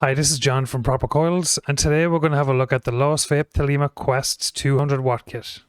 Hi, this is John from Proper Coils, and today we're going to have a look at the Lost Vape Thelema Quest 200 watt kit.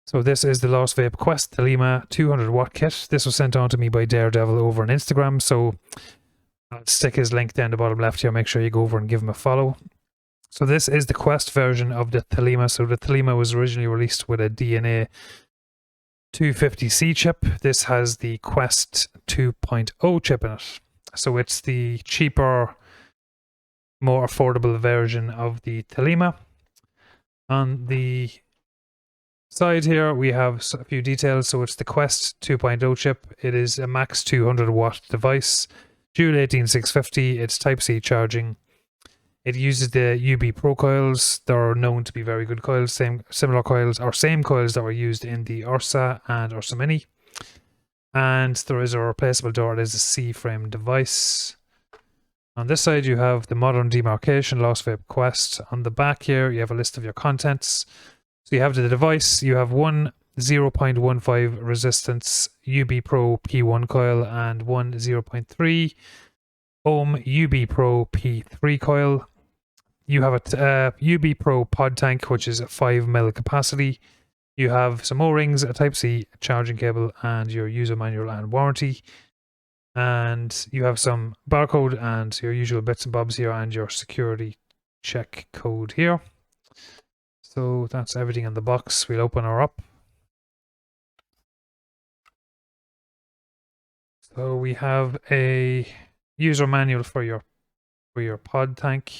So this is the Lost Vape Quest Thelema 200 watt kit. This was sent on to me by Daredevil over on Instagram, so I'll stick his link down the bottom left here. Make sure you go over and give him a follow. So this is the Quest version of the Thelema. So the Thelema was originally released with a DNA250c chip. This has the Quest 2.0 chip in it. So it's the cheaper, more affordable version of the Thelema. On the side here we have a few details. So it's the Quest 2.0 chip. It is a max 200 watt device, dual 18650. It's Type-C charging. It uses the UB Pro coils. They're known to be very good coils, same coils that were used in the Ursa and Ursa Mini. And there is a replaceable door. It is a C-frame device. On this side you have the modern demarcation, Lost Vape Quest. On the back here you have a list of your contents. So you have the device, you have one 0.15 resistance UB Pro P1 coil and one 0.3 ohm UB Pro P3 coil. You have a UB Pro pod tank, which is a 5 ml capacity. You have some O-rings, a Type-C charging cable, and your user manual and warranty. And you have some barcode and your usual bits and bobs here, and your security check code here. So that's everything in the box. We'll open her up. So we have a user manual for your pod tank.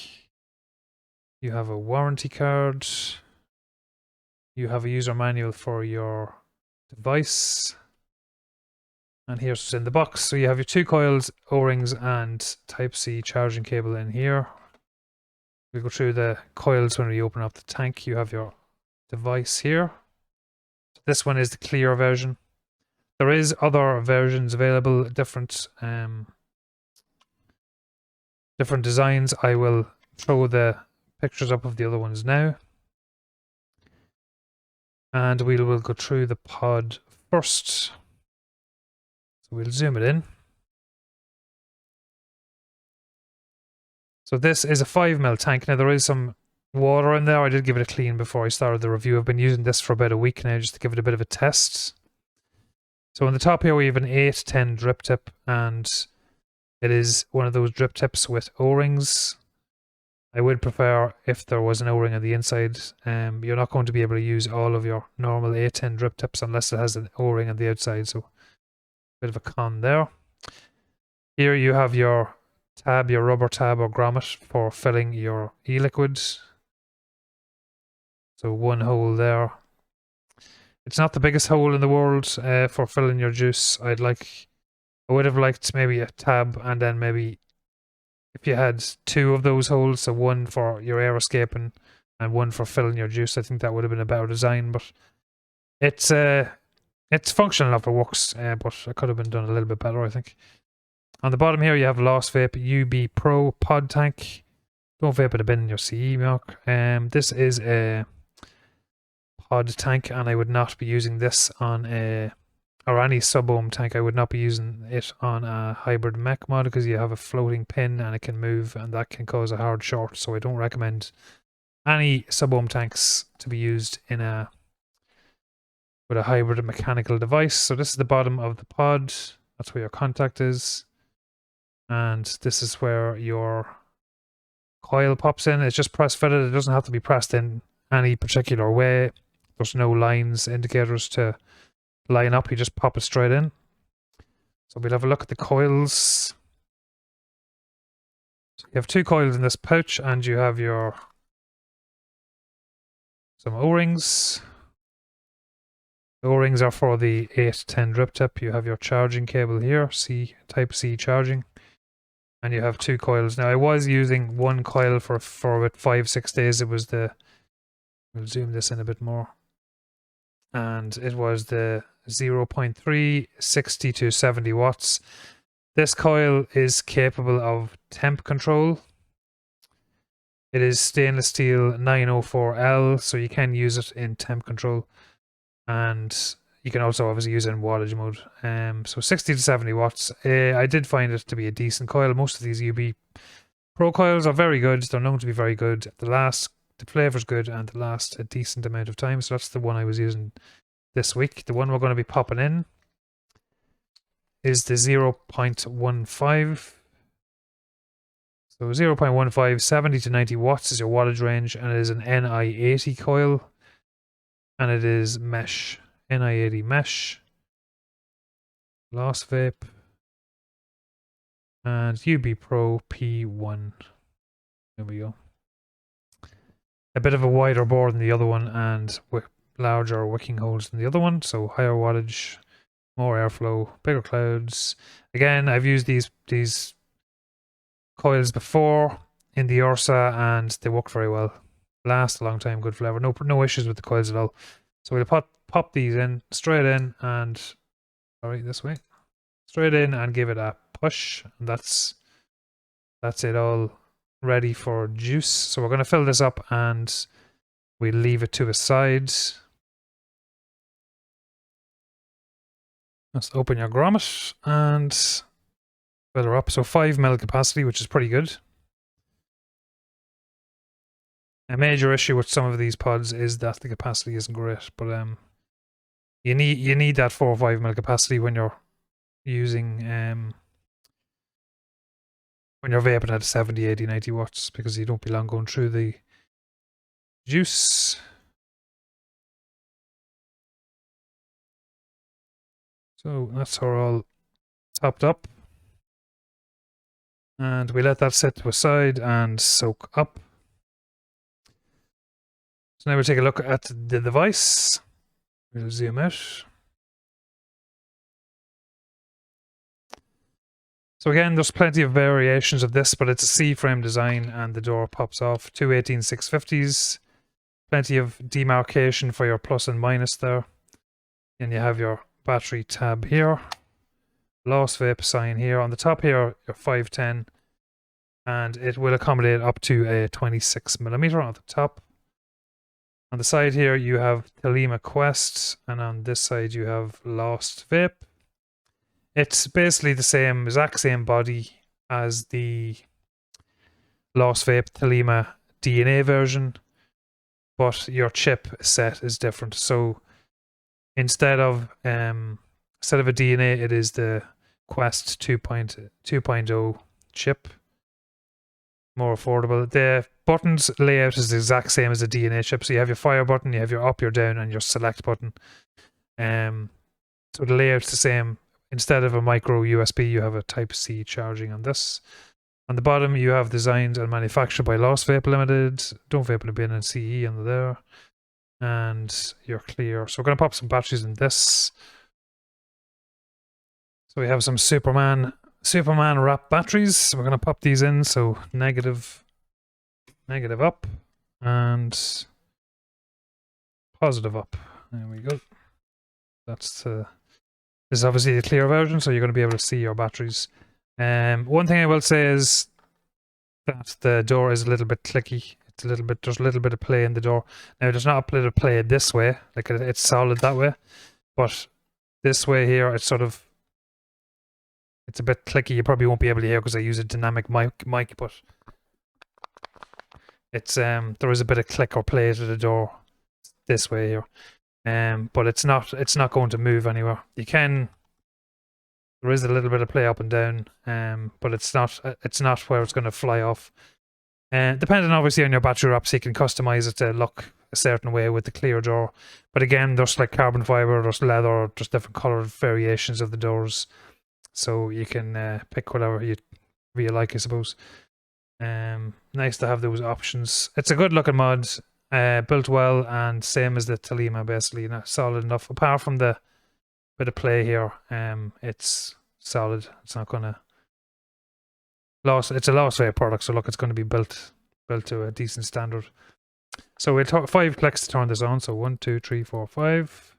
You have a warranty card. You have a user manual for your device. And here's what's in the box. So you have your two coils, O-rings, and Type-C charging cable in here. We'll go through the coils when we open up the tank. You have your device here. This one is the clear version. There is other versions available, different designs. I will throw the pictures up of the other ones now. And we will go through the pod first. So we'll zoom it in. So this is a 5 ml tank. Now there is some water in there. I did give it a clean before I started the review. I've been using this for about a week now just to give it a bit of a test. So on the top here we have an 810 drip tip, and it is one of those drip tips with O-rings. I would prefer if there was an O-ring on the inside. You're not going to be able to use all of your normal 810 drip tips unless it has an O-ring on the outside, so a bit of a con there. Here you have your tab, your rubber tab or grommet for filling your e-liquid. So one hole there. It's not the biggest hole in the world for filling your juice. I would have liked maybe a tab, and then maybe if you had two of those holes, so one for your air escaping and one for filling your juice. I think that would have been a better design, but it's functional enough. It works, but it could have been done a little bit better, I think. On the bottom here, you have Lost Vape UB Pro pod tank. Don't vape in a bin in your CE mark. This is a pod tank, and I would not be using this on any sub-ohm tank. I would not be using it on a hybrid mech mod because you have a floating pin and it can move, and that can cause a hard short. So I don't recommend any sub-ohm tanks to be used in with a hybrid mechanical device. So this is the bottom of the pod. That's where your contact is. And this is where your coil pops in. It's just press fitted. It doesn't have to be pressed in any particular way. There's no lines, indicators to line up. You just pop it straight in. So we'll have a look at the coils. So you have two coils in this pouch, and you have some O-rings. The O-rings are for the 810 drip tip. You have your charging cable here, Type-C charging. and you have 2 coils. Now I was using 1 coil for about 5-6 days. It was the, we'll zoom this in a bit more, and it was the 0.3 60 to 70 watts. This coil is capable of temp control. It is stainless steel 904L, so you can use it in temp control, and you can also obviously use it in wattage mode. So 60 to 70 watts. I did find it to be a decent coil. Most of these UB Pro coils are very good. They're known to be very good. The flavor's good, and they last a decent amount of time. So that's the one I was using this week. The one we're going to be popping in is the 0.15. So 0.15, 70 to 90 watts is your wattage range, and it is an NI80 coil, and it is mesh. NI80 mesh, Lost Vape, and UB Pro P1. There we go. A bit of a wider bore than the other one, and with larger wicking holes than the other one, so higher wattage, more airflow, bigger clouds. Again, I've used these coils before in the Ursa, and they work very well. Last a long time, good flavor. No issues with the coils at all. So we'll pop these in straight in, and sorry, this way, straight in, and give it a push, and that's it all ready for juice. So we're going to fill this up, and we leave it to the side. Let's open your grommet and fill her up. So 5 ml capacity, which is pretty good. A major issue with some of these pods is that the capacity isn't great, but you need that 4 or 5 ml capacity when you're using when you're vaping at 70, 80, 90 watts, because you don't be long going through the juice. So that's her all topped up, and we let that sit to a side and soak up. So now we'll take a look at the device. We'll zoom out. So again, there's plenty of variations of this, but it's a C-frame design, and the door pops off. 2 18650s. Plenty of demarcation for your plus and minus there. And you have your battery tab here. Lost Vape sign here. On the top here, your 510. And it will accommodate up to a 26mm on the top. On the side here, you have Thelema Quest, and on this side, you have Lost Vape. It's basically the exact same body as the Lost Vape Thelema DNA version, but your chip set is different. So instead of a DNA, it is the Quest 2.0 chip. More affordable. The buttons layout is the exact same as the DNA chip. So you have your fire button, you have your up, your down, and your select button. So the layout's the same. Instead of a micro USB, you have a Type-C charging on this. On the bottom, you have designed and manufactured by Lost Vape Limited. Don't vape in a bin, and CE under there. And you're clear. So we're going to pop some batteries in this. So we have some Superman wrap batteries. We're going to pop these in. So negative up, and positive up. There we go. This is obviously the clear version, so you're going to be able to see your batteries. One thing I will say is that the door is a little bit clicky. There's a little bit of play in the door. Now there's not a bit of play this way, like it's solid that way, but this way here, it's a bit clicky. You probably won't be able to hear because I use a dynamic mic, but it's there is a bit of click or play to the door this way here. But it's not going to move anywhere. There is a little bit of play up and down, but it's not where it's going to fly off. Depending obviously on your battery wrap, so you can customize it to look a certain way with the clear door. But again, there's like carbon fiber, there's leather, there's different colored variations of the doors, so you can pick whatever you like, I suppose. Nice to have those options. It's a good looking mod. Built well, and same as the Thelema, basically, solid enough. Apart from the bit of play here, it's solid. It's not gonna It's a Lost Vape product, so look, it's going to be built to a decent standard. So we'll 5 clicks to turn this on. So 1, 2, 3, 4, 5.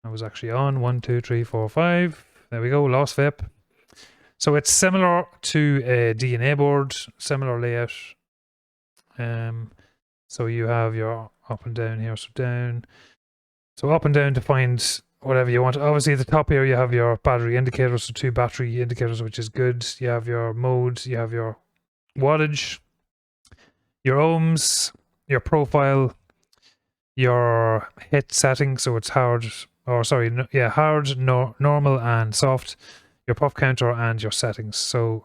I was actually on 1, 2, 3, 4, 5. There we go, Lost Vape. So it's similar to a DNA board, similar layout. So you have your up and down here, so down. So up and down to find whatever you want. Obviously at the top here you have your battery indicators, so 2 battery indicators, which is good. You have your mode, you have your wattage, your ohms, your profile, your hit setting, so it's hard, or sorry, hard, normal and soft, your puff counter and your settings. So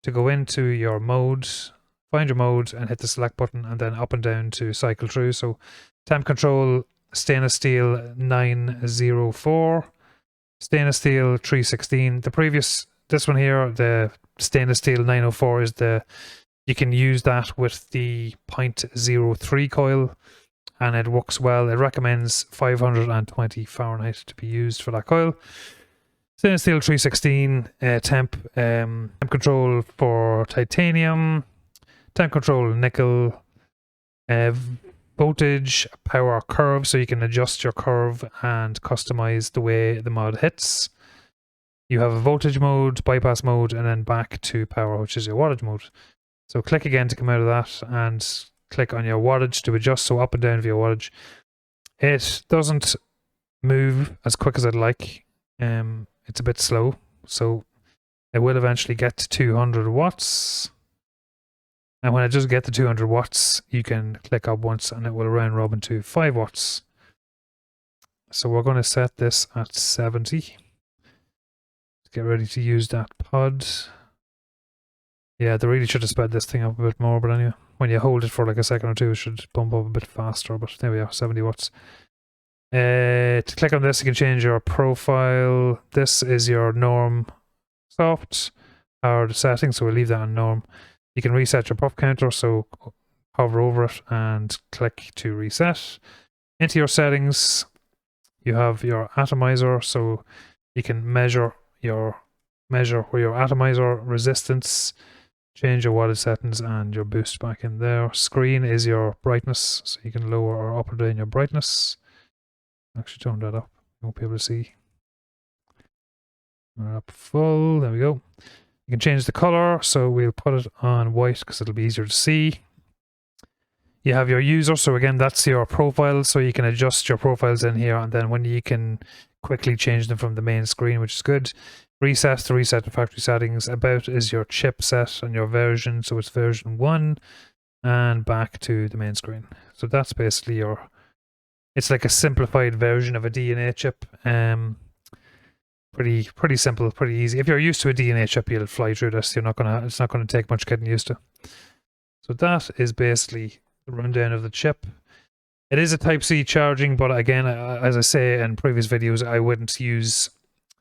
to go into your mode, find your mode and hit the select button, and then up and down to cycle through. So temp control, stainless steel 904, stainless steel 316. The previous, this one here, the stainless steel 904 is you can use that with the 0.03 coil, and it works well. It recommends 520 Fahrenheit to be used for that coil. Stainless steel 316, temp control for titanium, temp control nickel, voltage, power curve, so you can adjust your curve and customize the way the mod hits. You have a voltage mode, bypass mode, and then back to power, which is your wattage mode. So click again to come out of that, and click on your wattage to adjust, so up and down for your wattage. It doesn't move as quick as I'd like. It's a bit slow, so it will eventually get to 200 watts. And when it does get to 200 watts, you can click up once and it will round robin to 5 watts. So we're going to set this at 70. Get ready to use that pod. Yeah, they really should have sped this thing up a bit more, but anyway, when you hold it for like a second or two, it should bump up a bit faster, but there we are, 70 watts. To click on this, you can change your profile. This is your norm soft, hard setting, so we'll leave that on norm. You can reset your puff counter, so hover over it and click to reset. Into your settings, you have your atomizer, so you can measure where your atomizer resistance, change your wattage settings and your boost back in there. Screen is your brightness, so you can lower or up or down your brightness. Actually turn that up, you won't be able to see. We're up full, there we go. You can change the color, so we'll put it on white because it'll be easier to see. You have your user, so again that's your profile, so you can adjust your profiles in here, and then when you can quickly change them from the main screen, which is good. Reset to reset the factory settings. About is your chipset and your version, so it's version 1, and back to the main screen. So that's basically it's like a simplified version of a DNA chip. Pretty simple, pretty easy. If you're used to a DNA chip, you'll fly through this. It's not gonna take much getting used to. So that is basically the rundown of the chip. It is a Type-C charging, but again, as I say in previous videos, I wouldn't use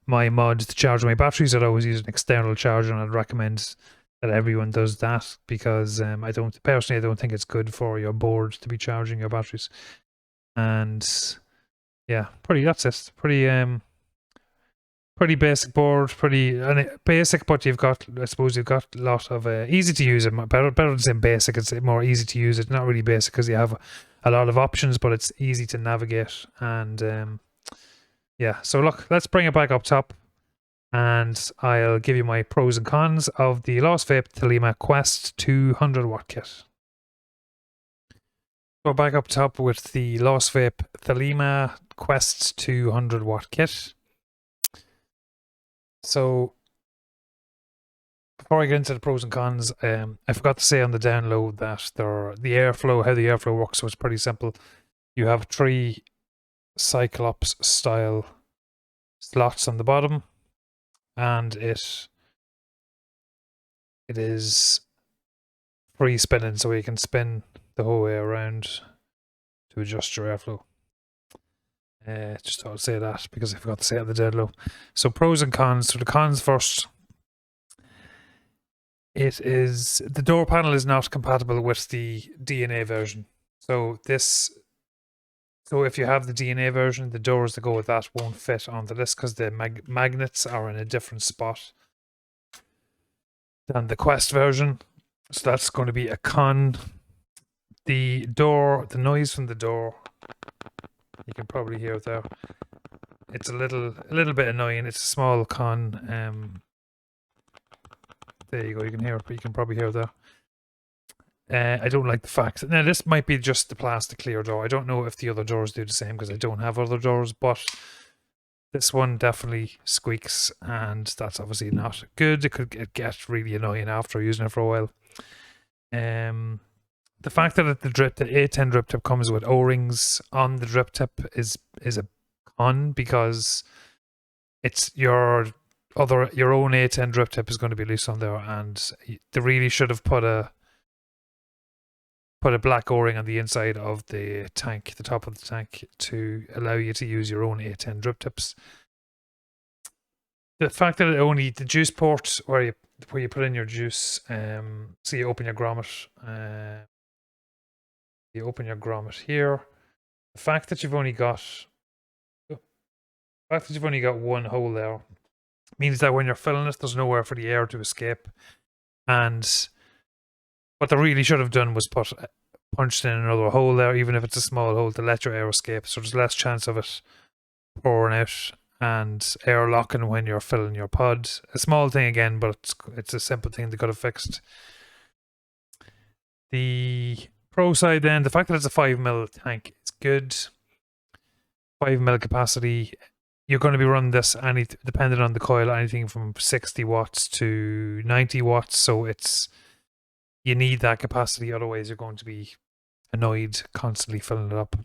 my mod to charge my batteries. I'd always use an external charger, and I'd recommend that everyone does that, because I don't think it's good for your board to be charging your batteries. And yeah, that's it. Pretty basic board, pretty basic, but you've got a lot of easy to use. Better than saying basic, it's more easy to use. It's not really basic because you have a lot of options, but it's easy to navigate. And yeah, so look, let's bring it back up top, and I'll give you my pros and cons of the Lost Vape Thelema Quest 200 watt kit. So back up top with the Lost Vape Thelema Quest 200 watt kit. So before I get into the pros and cons, I forgot to say on the download that how the airflow works. So it's pretty simple. You have 3 Cyclops style slots on the bottom, and it is free spinning, so you can spin the whole way around to adjust your airflow. Just thought I'd say that because I forgot to say it at the download. So pros and cons. So the cons first. The door panel is not compatible with the DNA version. So if you have the DNA version, the doors that go with that won't fit onto this because the magnets are in a different spot. than the Quest version. So that's going to be a con. The door, the noise from the door, you can probably hear it there. It's a little bit annoying. It's a small con. There you go. You can hear it, but you can probably hear it there. I don't like the fact. Now, this might be just the plastic clear door. I don't know if the other doors do the same because I don't have other doors, but this one definitely squeaks, and that's obviously not good. It could get really annoying after using it for a while. The fact that the A10 drip tip comes with O-rings on the drip tip is a con, because it's your own A10 drip tip is going to be loose on there, and they really should have put a black O-ring on the inside of the tank, the top of the tank, to allow you to use your own A10 drip tips. The fact that the juice port where you put in your juice, so you open your grommet, here. The fact that you've only got one hole there means that when you're filling it, there's nowhere for the air to escape. And what they really should have done was punched in another hole there, even if it's a small hole, to let your air escape, so there's less chance of it pouring out and air locking when you're filling your pod. A small thing again, but it's a simple thing they could have fixed. The pro side then, the fact that it's a 5mm tank, it's good. 5mm capacity. You're going to be running this, depending on the coil, anything from 60 watts to 90 watts. So you need that capacity, otherwise you're going to be annoyed constantly filling it up.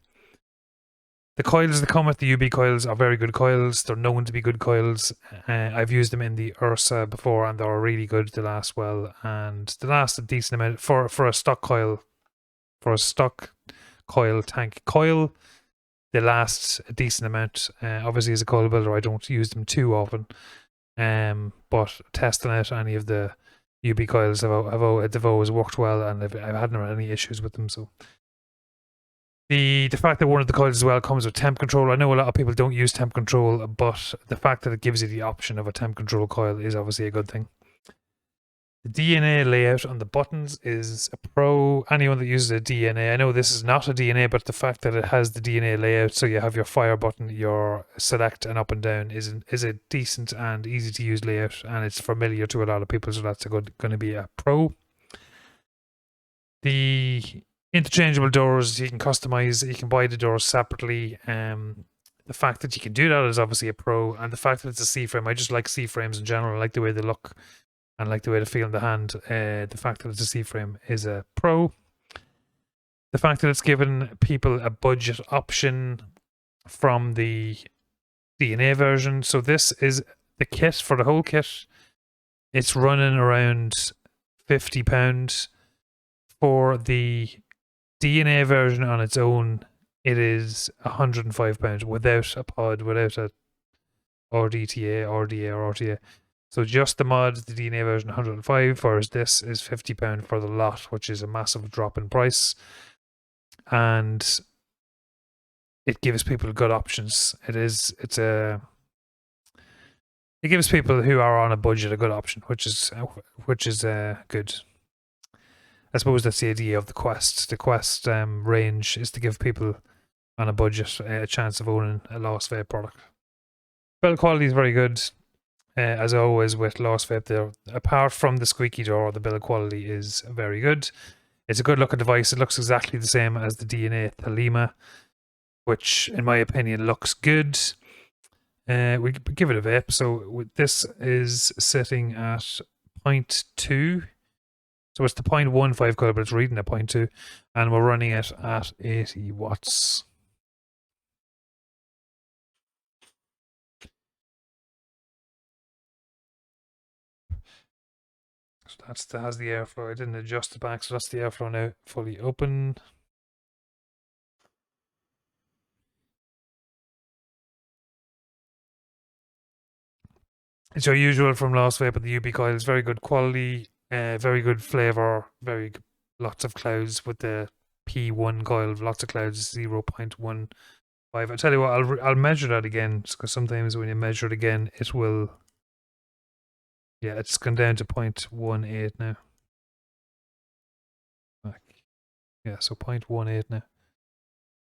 The coils that come with the UB coils are very good coils. They're known to be good coils. I've used them in the Ursa before, and they're really good. They last well, and they last a decent amount for a stock coil. For a stock coil tank coil, they last a decent amount. Obviously, as a coil builder, I don't use them too often. But testing out any of the UB coils, they've always worked well, and I've had no any issues with them. So the fact that one of the coils as well comes with temp control. I know a lot of people don't use temp control, but the fact that it gives you the option of a temp control coil is obviously a good thing. The DNA layout on the buttons is a pro. Anyone that uses a DNA, I know this is not a DNA, but the fact that it has the DNA layout, so you have your fire button, your select and up and down, is a decent and easy to use layout, and it's familiar to a lot of people, so that's going to be a pro. The interchangeable doors, you can customize, you can buy the doors separately. The fact that you can do that is obviously a pro, and the fact that it's a C-frame, I just like C-frames in general. I like the way they look and like the way they feel in the hand. The fact that it's a C-frame is a pro. The fact that it's given people a budget option from the DNA version. So this is the kit for the whole kit. It's running around £50. For the DNA version on its own, it is £105 without a pod, without a RDTA, RDA, or RTA. So just the mod, the DNA version, 105, whereas this is £50 for the lot, which is a massive drop in price. And it gives people good options. It gives people who are on a budget a good option, which is good. I suppose that's the idea of the Quest. The Quest range is to give people on a budget a chance of owning a Lost Vape product. Build quality is very good. As always with Lost Vape, there, apart from the squeaky door, the build quality is very good. It's a good looking device. It looks exactly the same as the DNA Thelema, which in my opinion looks good. We give it a vape. So this is sitting at 0.2. So it's the 0.15 coil, but it's reading at 0.2, and we're running it at 80 watts. So that has the airflow. I didn't adjust it back, so that's the airflow now fully open. It's your usual from Lost Vape, but the UB coil is very good quality, very good flavor, lots of clouds with the P1 coil, lots of clouds, 0.15. I tell you what, I'll measure that again, because sometimes when you measure it again, it will Yeah, it's gone down to 0.18 now. Back. Yeah, so 0.18 now.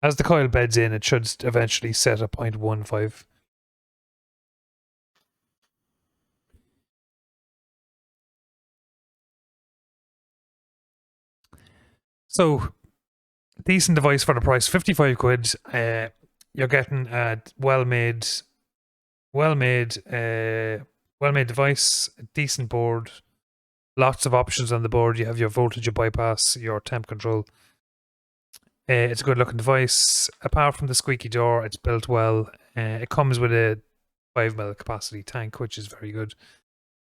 As the coil beds in, it should eventually set at 0.15. So, decent device for the price, 55 quid. You're getting a well-made device, a decent board, lots of options on the board. You have your voltage, your bypass, your temp control. It's a good looking device. Apart from the squeaky door, it's built well. It comes with a 5 ml capacity tank, which is very good.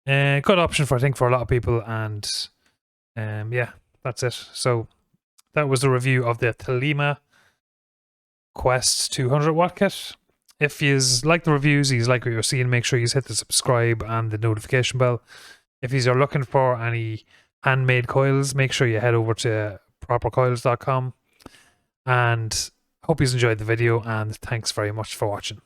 Good option for, I think, for a lot of people. And yeah, that's it. So that was the review of the Thelema Quest 200 watt kit. If you like the reviews, you like what you're seeing, make sure you hit the subscribe and the notification bell. If you are looking for any handmade coils, make sure you head over to propercoils.com. And hope you enjoyed the video, and thanks very much for watching.